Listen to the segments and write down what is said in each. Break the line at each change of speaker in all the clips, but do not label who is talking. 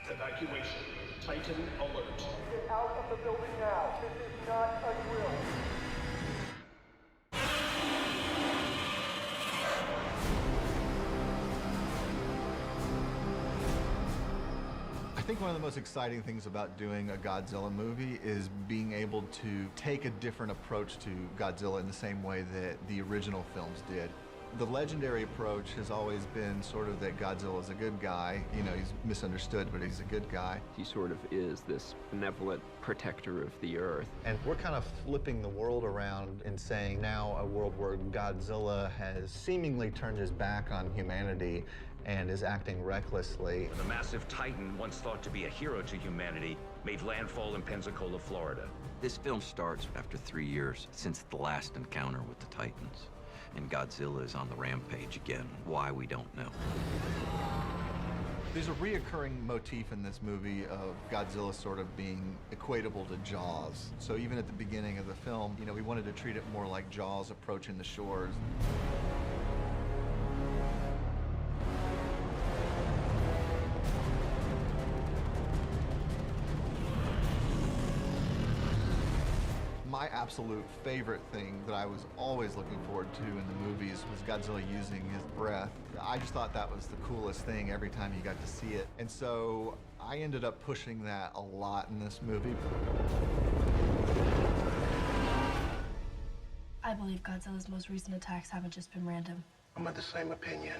Evacuation. Titan alert.
Get out of the building now. This is not a drill.
I think one of the most exciting things about doing a Godzilla movie is being able to take a different approach to Godzilla in the same way that the original films did. The legendary approach has always been sort of that Godzilla is a good guy. You know, he's misunderstood, but he's a good guy.
He sort of is this benevolent protector of the Earth.
And we're kind of flipping the world around and saying now a world where Godzilla has seemingly turned his back on humanity and is acting recklessly.
The massive Titan, once thought to be a hero to humanity, made landfall in Pensacola, Florida.
This film starts after 3 years since the last encounter with the Titans. And Godzilla is on the rampage again. Why, we don't know.
There's a reoccurring motif in this movie of Godzilla sort of being equatable to Jaws. So even at the beginning of the film, you know, we wanted to treat it more like Jaws approaching the shores. My absolute favorite thing that I was always looking forward to in the movies was Godzilla using his breath. I just thought that was the coolest thing every time you got to see it. And so I ended up pushing that a lot in this movie.
I believe Godzilla's most recent attacks haven't just been random.
I'm of the same opinion.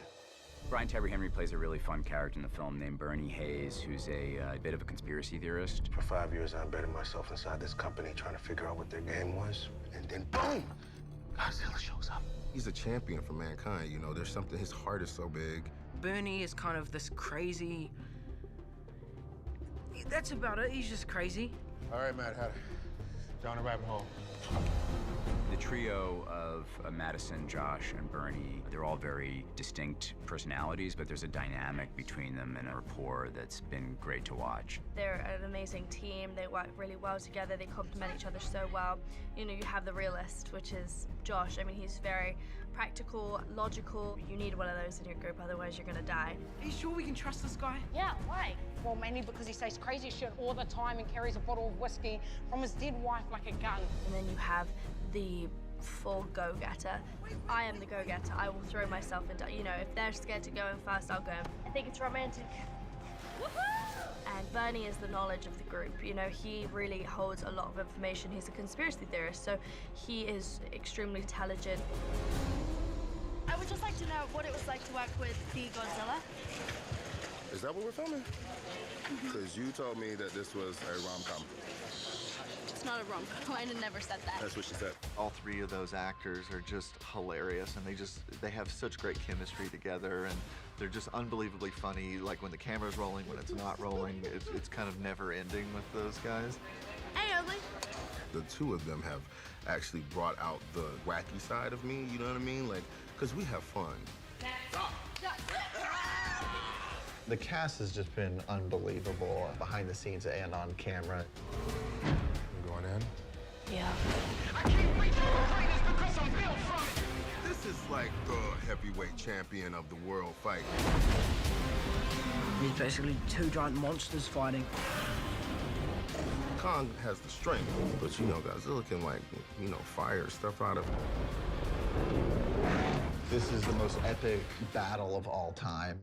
Brian Tyree Henry plays a really fun character in the film named Bernie Hayes, who's a bit of a conspiracy theorist.
For 5 years, I embedded myself inside this company trying to figure out what their game was. And then, boom! Godzilla shows up.
He's a champion for mankind, you know. There's something, his heart is so big.
Bernie is kind of this crazy... That's about it, he's just crazy.
All right, Matt, down the rabbit hole.
The trio of Madison, Josh, and Bernie, they're all very distinct personalities, but there's a dynamic between them and a rapport that's been great to watch.
They're an amazing team. They work really well together. They complement each other so well. You know, you have the realist, which is Josh. I mean, he's very practical, logical. You need one of those in your group, otherwise you're gonna die.
Are you sure we can trust this guy?
Yeah, why? Well, mainly because he says crazy shit all the time and carries a bottle of whiskey from his dead wife like a gun.
And then you have the full go-getter. I am the go-getter. I will throw myself into, you know, if they're scared to go in first, I'll go in. I think it's romantic. Woohoo! And Bernie is the knowledge of the group. You know, he really holds a lot of information. He's a conspiracy theorist, so he is extremely intelligent. I would just like to know what it was like to work with the Godzilla.
Is that what we're filming? Because you told me that this was a rom-com.
It's not a rom-com. I never said that.
That's what she said.
All three of those actors are just hilarious, and they have such great chemistry together, and they're just unbelievably funny. Like when the camera's rolling, when it's not rolling, it's kind of never ending with those guys.
Hey, Ugly.
The two of them have actually brought out the wacky side of me, you know what I mean? Like, because we have fun.
The cast has just been unbelievable, behind the scenes and on camera.
I'm going in.
Yeah.
I can't wait for the greatness because I'm built from it.
This is like the heavyweight champion of the world fight.
It's basically two giant monsters fighting.
Kong has the strength, but you know, Godzilla can, like, you know, fire stuff out of him.
This is the most epic battle of all time.